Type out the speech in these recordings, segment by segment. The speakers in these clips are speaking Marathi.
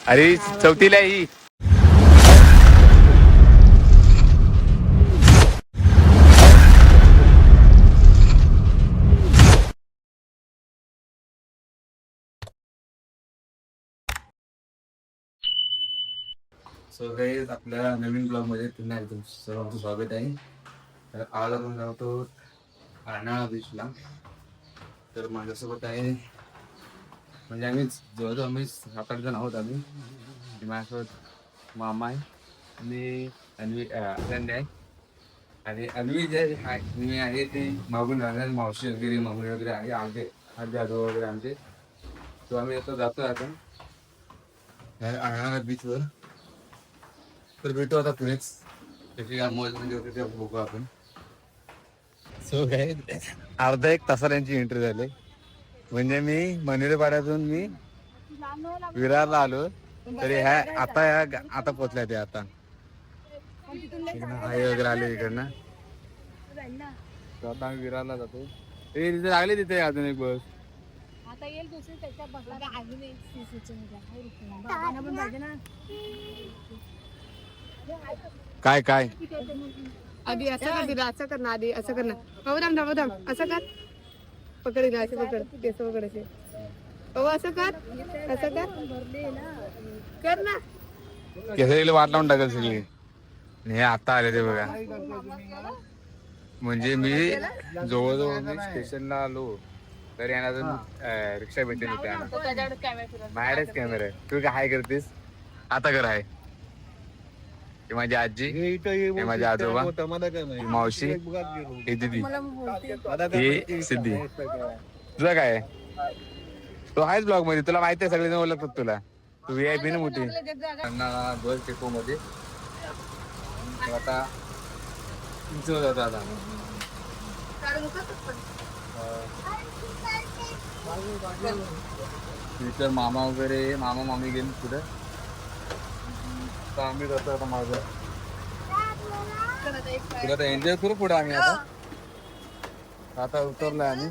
अरे चौथीला ही सो गाईज आपल्या नवीन ब्लॉग मध्ये पुन्हा एकदम सर्वांचं स्वागत आहे. तर आज आपण जातो अर्नाळा बीचला. तर माझ्यासोबत आहे म्हणजे आम्ही जवळजवळ आम्ही 7-8 जण आहोत. आम्ही माझ्यासोबत मामा आहे आणि अनन्या आहे आणि अन्वी जे आहे मी आहे ते मागून राहणार मावशी वगैरे मामूली वगैरे आहे आमचे आजी आजोबा वगैरे आमचे. तो आम्ही आता जातो आता अर्नाळा बीचवर. तर भेटू आता पुढेच त्याची काय मौज म्हणजे होते ते बघू आपण. सो काय अर्धा एक तासाला यांची एंट्री झाली. म्हणजे मी मनेरपाड्यातून मी विरारला आलो तरी ह्या आता पोचल्या ते आता आई वगैरे आले इकडनं. आता आम्ही विरारला जातो. ते तिथे लागले तिथे अजून एक बस आता येईल दुसरी त्याच्यात बघा अजून एक काय काय आधी असं कर ना आधी असं कर ना बाबा असं कर पकड असे पकड केस पकड असे बाबा असं कर कर ना केसरीला वाट लावून टाकल सगळी. हे आता आले ते बघा. म्हणजे मी जवळजवळ मी स्टेशनला आलो तरी अजून रिक्षा भेटली होती. माझ्याकडेच कॅमेरा आहे. तू काय करतेस आता? कर आहे माझी आजी, हे माझे आजोबा, मावशी, हे दीदी, हे सिद्धी. तुझं काय तो आहेच ब्लॉग मध्ये. तुला माहिती आहे सगळे ओळखतात तुला. तू VIP ना मोठी बस डेपो मध्ये. आता जातो आता तर मामा वगैरे मामा मामी गेली पुढे. तर आम्ही जातो आता माझं तुला तर एन्जॉय करू पुढे. आम्ही आता उतरलोय आम्ही.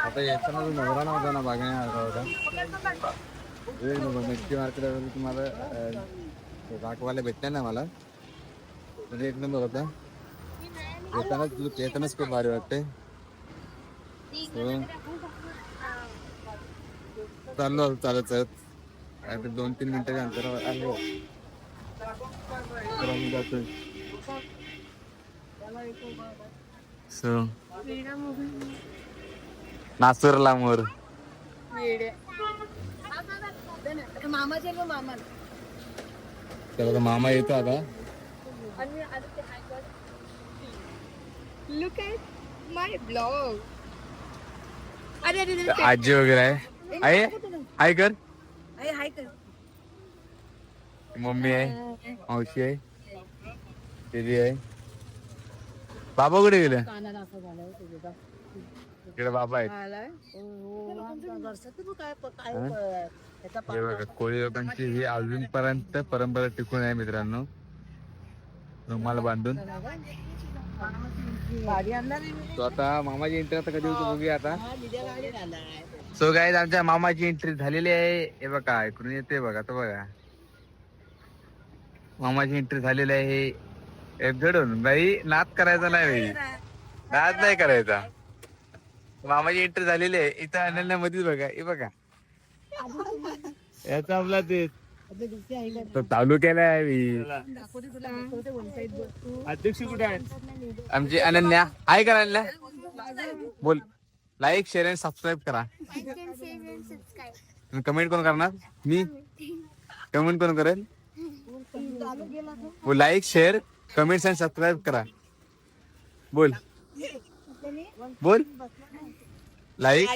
आता येताना नवरा नव्हता ना बघण्यासारखा होता. मिरची मार्केट वगैरे तुम्हाला राखवायला भेटले ना मला म्हणजे एक नंबर होता. येतानाच खूप भारी वाटते. चाललो चालत चालत 2-3 मिनिटाच्या अंतरावर आलो तर आम्ही जातोय. नाचूरला मोर मामा येतो आता. Look at my blog. आजी वगैरे आहे. हाय कर. मम्मी आहे, मावशी आहे, दीदी आहे. बाबा कुठे गेले? इकडे बाबा आहेत. हे बघा कोळी लोकांची ही अजूनपर्यंत परंपरा टिकून आहे मित्रांनो. रुमाल बांधून. तो आता मामाची एंट्री आता कधी होतो बघूया आता. सो गाईज आमच्या मामाची एंट्री झालेली आहे. हे बघा इकडून येते बघा तो बघा मामाची एंट्री झालेली आहे. एक घडून बाई नाद करायचा नाही बाई. नाद नाही करायचा. मामाची एंट्री झालेली आहे. इथं अनन्या मध्येच बघा. हे बघा याचा आपला ते तालुक्याला आहे. अध्यक्ष कुठे आहे? आमची अनन्या आहे का? अनन्या बोल. लाईक शेअर आणि सबस्क्राईब करा. कमेंट कोण करणार? मी. कमेंट कोण करेल? बोल लाईक शेअर कमेंट्स आणि सबस्क्राईब करा. बोल बोल लाईक.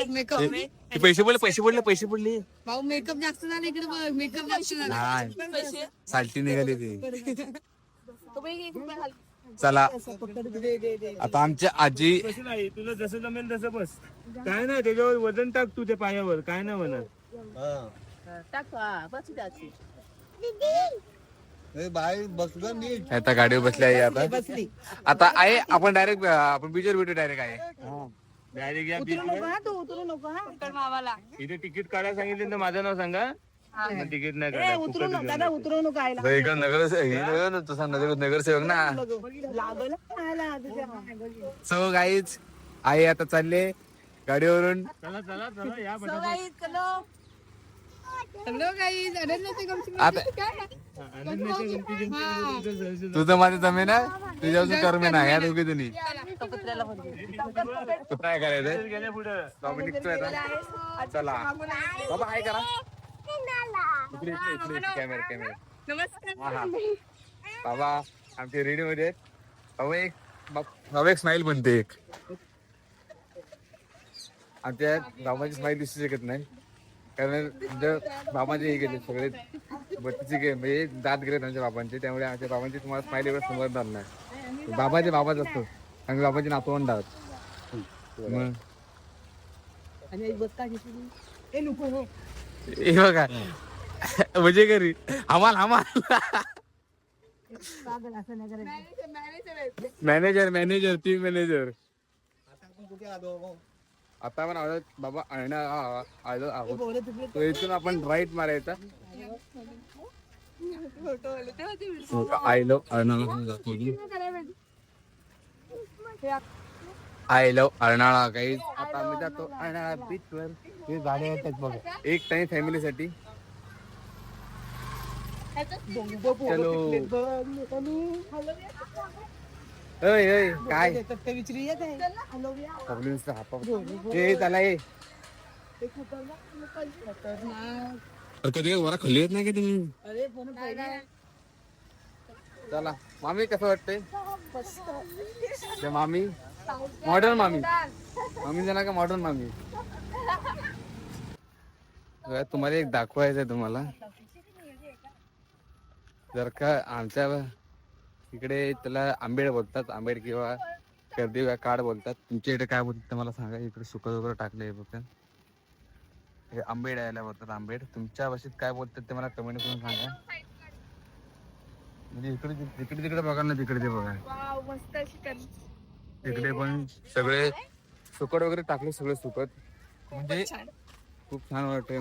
पैसे बोलले भाऊ मेकअप जास्त झाला इकडे बघ. मेकअप जास्त झाला. साल्टी निघाली ती. चला आता आमच्या आजी. तुला जसं जमेल तसं बस. काय नाही त्याच्यावर वजन टाक तू त्या पायावर. काय नाही म्हणत. आता गाडीवर बसली आहे आता. आता आहे आपण डायरेक्ट आपण बीचवर भेटू डायरेक्ट आहे. डायरेक्ट या उतरू नको हा, तू उतरू नको हा. तर मावाला इथे तिकीट काढायला सांगितलं तर माझं नाव सांगा. मग तिकीट नाही काढा. उतरू नको दादा, उतरू नको आयला. तर इकडं नगरसेवक तसा नगरसेवक ना. लागलं खायला तुझ्या. सो गाईज आई आता चालले गाडीवरून. चला चला चला या हॅलो गाईज, अनन्याची गमती आता तुझं माझं जमे ना, तुझ्या कर्मे ना, या दोघी जणी काय करायचं. गेले पुढे बाबा निघतोय आता. चला बाबा काय करा इकडे इकडे इकडे कॅमेरा कॅमेरा. नमस्कार. हा बाबा आमचे रेडी मध्ये आहेत. बाबा एक स्माइल बनते एक. आमच्या बाबाची स्माइल दिसू शकत नाही कारण बाबांचे हे गेले सगळे बत्तीचे म्हणजे दात गेले त्यांच्या बाबांचे, त्यामुळे आमच्या बाबांची तुम्हाला स्माइल एवढं समजणार नाही. बाबाचे बाबाच असतो आणि बाबाचे नातवंड आहात. मग हे बघा म्हणजे घरी आम्हाला मॅनेजर मॅनेजर टीम मॅनेजर. आता आपण आलो बाबा आलो आहोत. तो इथून आपण राईट मारायचा. आय लव्ह अर्नाळा काही. आता आम्ही जातो अर्नाळा बीच वर. हे गाड्या येतात बघा एक टाइम फॅमिलीसाठी. चलो काय कधी वरा खाली येत नाही का तुम्ही. चला मामी कसं वाटतंय. मामी मॉडर्न मामी मामी जाणार का मॉडर्न मामी. तुम्हाला एक दाखवायचं आहे तुम्हाला. जर का आमच्या इकडे त्याला आंबेड बोलतात, आंबेड किंवा कर्दी काड बोलतात. तुमच्या इकडे काय बोलतात मला सांगा. इकडे सुकं वगैरे टाकलंय बघा, हे आंबेड यायला बोलतात. आंबेड तुमच्या भाषेत काय बोलतात ते मला कमेंट करून सांगा. म्हणजे इकडे तिकडे तिकडे बघा ना, तिकडे ते बघा तिकडे पण सगळे सुकट वगैरे टाकले, सगळे सुकट. म्हणजे खूप छान वाटतंय.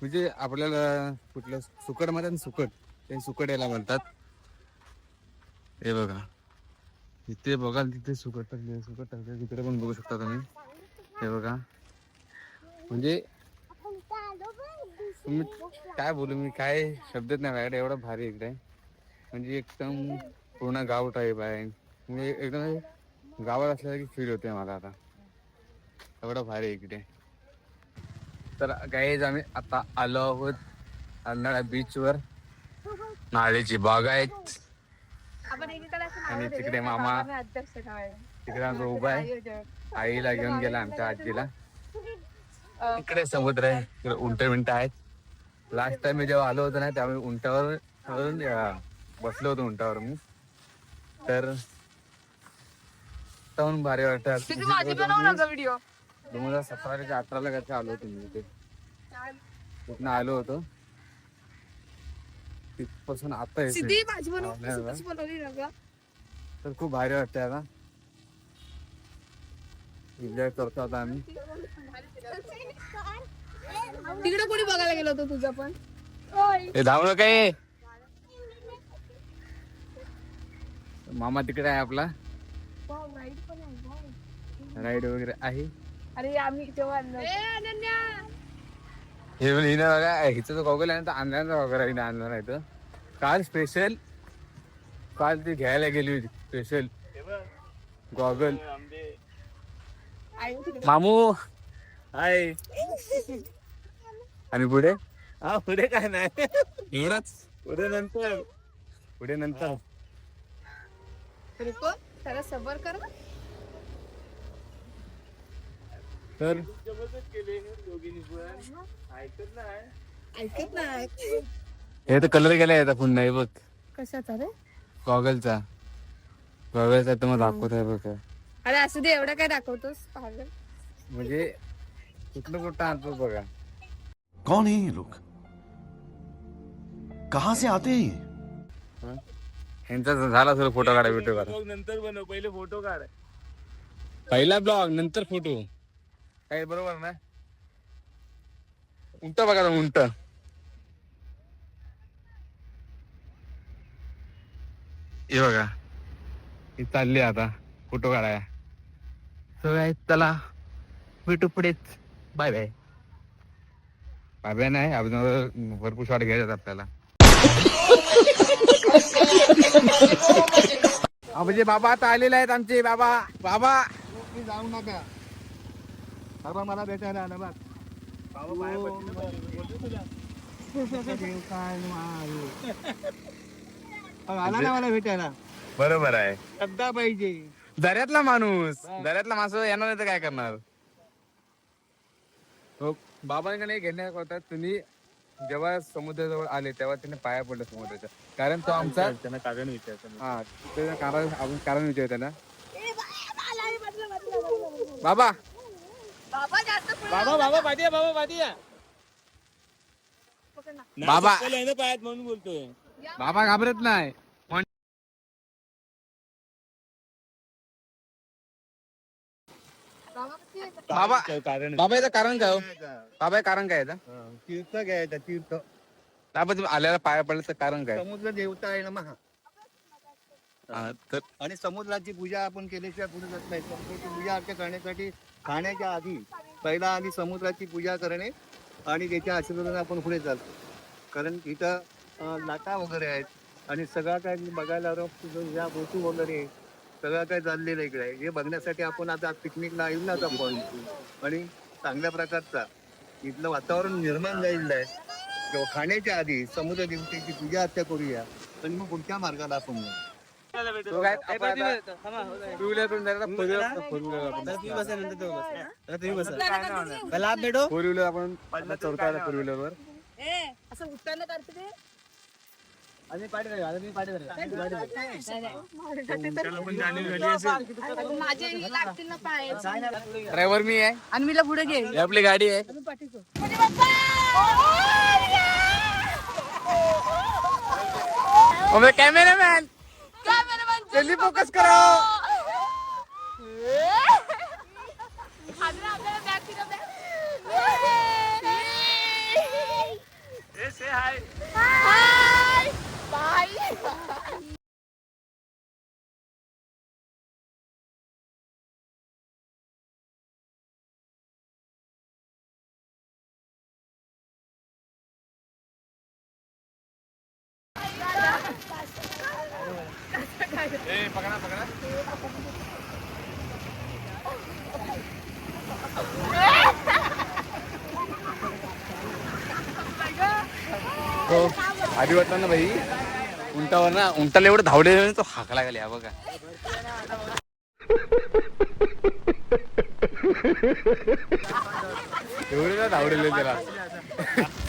म्हणजे आपल्याला कुठलं सुकट मध्ये सुकट ते सुकट यायला म्हणतात. हे बघा इथे बघाल तिथे सुकट टाकले तिकडे पण बघू शकता तुम्ही. हे बघा म्हणजे तुम्ही काय बोलू मी, काय शब्दच नाही माझ्याकडे. एवढं भारी इकडे म्हणजे एकदम पूर्ण गाव टाईप आहे. म्हणजे एकदम गावात असल्यासारखी फील होते मला आता. एवढं भारी आहे इकडे. तर गाईज आम्ही आता आलो आहोत अर्नाळा बीच वर. नाळेची बाग आहेत आणि तिकडे मामा तिकडे आमचा उभा आहे. आईला घेऊन गेला आमच्या आजीला. इकडे समुद्र आहे, इकडे उंट बिंट आहेत. लास्ट टाइम मी जेव्हा आलो होतो ना त्यावेळी उंटावर बसलो होतो उंटावर मी. तर भारी वाटतं. 2017-18 कसं आलो होतो मी इथे. तिथनं आलो होतो तिथपासून आता तर खूप भारी वाटतंय. आता एन्जॉय करतो आता आम्ही. तिकडे कोणी बघायला गेलो होतो तुझं पण. धावणं काय मामा तिकडे आहे आपला. राईड वगैरे आहे. अरे आम्ही तेव्हा हे हिनं बघा हिचं जो गॉगल आहे ना तर आणल्याचा वगैरे हिनं आणला नाही. तर काल स्पेशल ती घ्यायला गेली होती स्पेशल गॉगल. मामू हाय. आणि पुढे हा पुढे काय नाही, एवढाच. पुढे नंतर जरा सबर कर. तर ऐकत नाही. हे तर कलर गेला येतात पुन्हा. हे बघ कशाचा रे. गॉगलचा तर मग दाखवत आहे बघ. अरे असू दे, एवढं काय दाखवतोस पागल. म्हणजे कुठलं आणतो बघा. कौन है ये लोग. कहाँ से आते हैं ये? ह्यांचा झाला सर फोटो काढा व्हिडिओ काढा. ब्लॉग नंतर बनव, पहिले फोटो काढ. पहिला ब्लॉग नंतर फोटो. काय बरोबर ना? उंट बघा उंट. हे बघा ही चालली आता फोटो काढाय. सगळ्या चला भेटू पुढेच. Bye bye. बाय बाय नाही अजून भरपूर शॉट घ्यायचे आपल्याला. म्हणजे बाबा आता आलेले आहेत आमचे बाबा. बाबा जाऊ नका बाबा, मला भेटायला आला बघ. बाबा पाया पडतील ना, बोलतो तुला. आला ना मला भेटायला. बरोबर आहे. श्रद्धा पाहिजे. दर्यातला माणूस, दर्यातला माणूस येणार नाही तर काय करणार. हो बाबांकडे घेण्यात होता. तुम्ही जेव्हा समुद्राजवळ आले तेव्हा त्याने पाया पडलं समुद्राच्या. कारण तो आमचा त्यांना कारण विचारतो. हा त्याचं कारण आपण कारण विचारू त्यांना. बाबा बाबा बाबा पाठी बाबा पाठी बाबा पायात म्हणून बोलतोय. बाबा घाबरत नाही. बाबा कारण बाबा याचं कारण काय हो? बाबा हे कारण काय याचं? तीर्थ घ्यायचं तीर्थ. बाबा तुम्ही आल्याला पाया पडल्याचं कारण काय? समुद्र देवता आहे ना महा. हा, तर आणि समुद्राची पूजा आपण केल्याशिवाय पुढे जात नाही. समुद्राची पूजा अर्थ करण्यासाठी खाण्याच्या आधी पहिला आधी समुद्राची पूजा करणे आणि त्याच्या आशीर्वादाने आपण पुढे जातो. कारण इथं लाटा वगैरे आहेत आणि सगळं काय बघायला या बोटी वगैरे सगळं काय चाललेलं इकडे आहे. हे बघण्यासाठी आपण आता पिकनिकला येईल ना आपण. आणि चांगल्या प्रकारचा इथलं वातावरण निर्माण झालेलं आहे. किंवा खाण्याच्या आधी समुद्र देवतेची पूजा अर्चा करूया आणि मग पुढच्या मार्गाला आपण जाऊ. तो काय आपण आता टू व्हीलरवरून जायला फोर व्हीलर आपण फोर व्हीलर आपण चौथा आला फोर व्हीलरवर. असं उत्ताना करते ते. माझे ही लागतील ना पाय. ड्रायव्हर मी आहे आणि मीला पुढे घे. ही आपली गाडी आहे. कॅमेरामॅन जल्दी फोकस करो. पकडा पकडा. हो आधी वाटलं ना भाई उंटावर ना उंटाला एवढं धावले तो हाकला गेले. बघा एवढे ना धावलेले त्याला.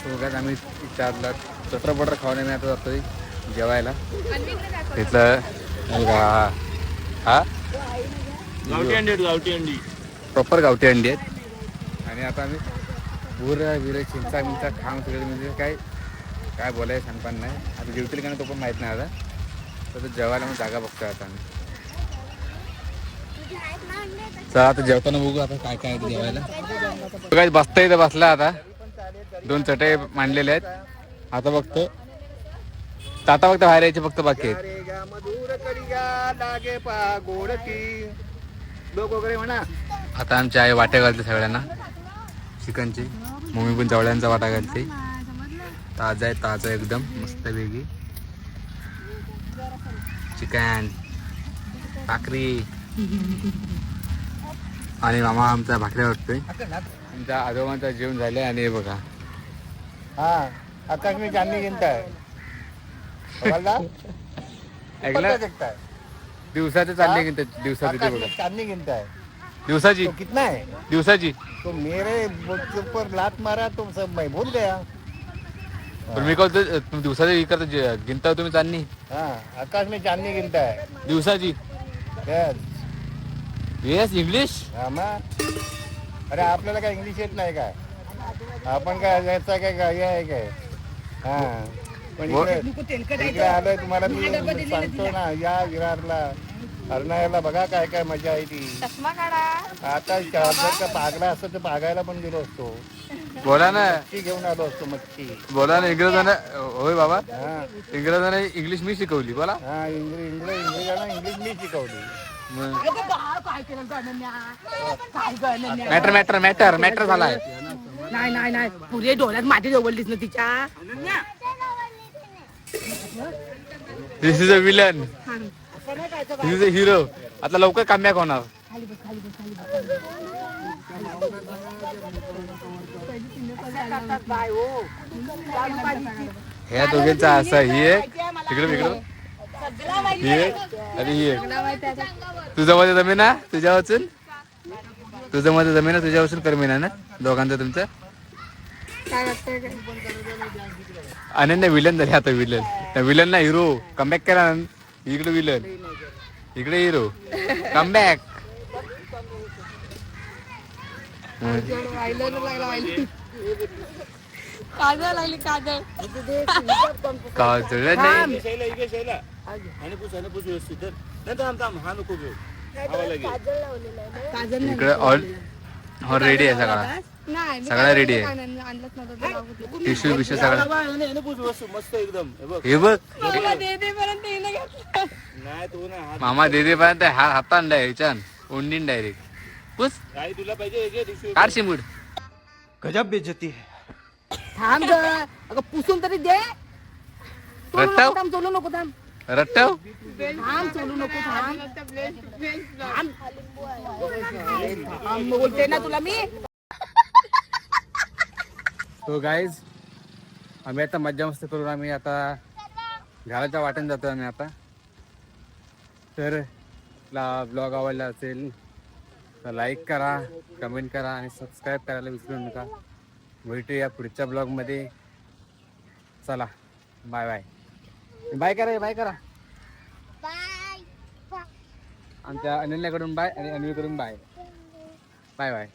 बघा आम्ही 4 लाख चटर बटर खावणे आता जातोय जेवायला. तिथलं हा गावठी अंडी आहेत, गावठी अंडी प्रॉपर गावठी अंडी आहेत. आणि आता आम्ही बुरं बिरं चिंचा मिंचा खाऊन सगळे म्हणजे काय बोलायचं सांगताना नाही. आता जेवतील का नाही तो पण माहीत नाही. आता तर जेवायला मग जागा बघतोय आता आम्ही. चला आता जेवताना बघू आता काय काय आहे जेवायला. काय बसता इथं बसला. आता 2 चटई मांडलेले आहेत. आता बघतो आता फक्त बाहेर यायचे फक्त बाकी आहेत. आता आमची आई वाट्या घालते सगळ्यांना चिकनची. मम्मी पण जवळ्यांचा वाटा घालते. ताजा आहे ताजा एकदम मस्त वेगळी चिकन भाकरी. आणि मामा आमचा भाकऱ्या वाटतोय. आमच्या आजोबांचा जेवण झाले. आणि हे बघा हा आता मी चांदी घेताय ऐकलं दिवसाचे चालले की दिवसाचे ते बघा चांदी घेताय दिवसाची कितना है दिवसाची. तो मेरे ऊपर लात मारा तो सब मैं भूल गया. पण मी कहतो तुम्ही दिवसाची करता गिनता तुम्ही चांदणी. हाँ आकाश में चांदी गिनता है. दिवसाची. Yes yes English. हा मग अरे आपल्याला काय इंग्लिश येत नाही काय. आपण काय याचा काय हे आहे काय. हा पण व- इकडे आलोय तुम्हाला मी सांगतो ना, या विरारला हरणाळ्याला बघा काय काय मजा आहे ती. चष्मा काढा. आता जर का पागला असतं तर पागायला पण गेलो असतो, बोला ना, मच्छी घेऊन आलो असतो, मच्छी. बोला ना. इंग्रजांना, होय बाबा, हा इंग्रजांना इंग्लिश मी शिकवली. बोला. हा, इंग्रजांना इंग्लिश मी शिकवली. मॅटर मॅटर मॅटर मॅटर झालाय. नाही नाही नाही, पुरे डोळ्यात माती जवळलीस ना तिच्या. This is a villain, this is a hero. आता लवकर कमबॅक होणार. ह्या दोघांचा असा, ही एक तिकडे तिकडं, ही एक आणि ही एक. तुझं मध्ये जमीन ना तुझ्या वाचून, तुझं मध्ये जमीन ना तुझ्या वाचून कमी ना दोघांचं तुमचं. काय वाटतंय काय? अनन्या विलन झाले आता. विलन, त्या विलन ना हिरो कमबॅक केला. इकडे विलन, इकडे हिरो, कमबॅक. काजळ लागली, काजळ. काजळ नाही. काजळ नाही. इकडे ऑल रेडी आहे सगळा. नाही, मी सगळा काजळ ready आहे. आणलंच नव्हतं, ते लावलं. टिश्यू बिश्यू सगळा. मस्त एकदम. हे बघ, मला दे दे पर्यंत हिनं घेतलं. नाही तू ना मामा दे पर्यंत हातान ह्याच्यान ओंडीन डायरेक्ट पुस काही तुला पाहिजे काढ शिमूड. गजब बेइज्जती है. थांब ग, अगं पुसून तरी दे. चोलू रट्टाव? नको, थांब, चोलू नको, थांब. रट्टव. थांब, चोलू नको, थांब. थांब. थांब, बोलते ना तुला मी. तो गाईज, आम्ही आता मज्जा मस्ती करून आम्ही आता घराच्या वाटेन जातो आम्ही आता. तर ब्लॉग आवडला असेल तर लाईक करा, कमेंट करा आणि सबस्क्राईब करायला विसरू नका. भेटूया पुढच्या ब्लॉगमध्ये. चला, बाय बाय. बाय करा, बाय करा. आमच्या अनन्याकडून बाय आणि अन्वीकडून बाय. Bye bye.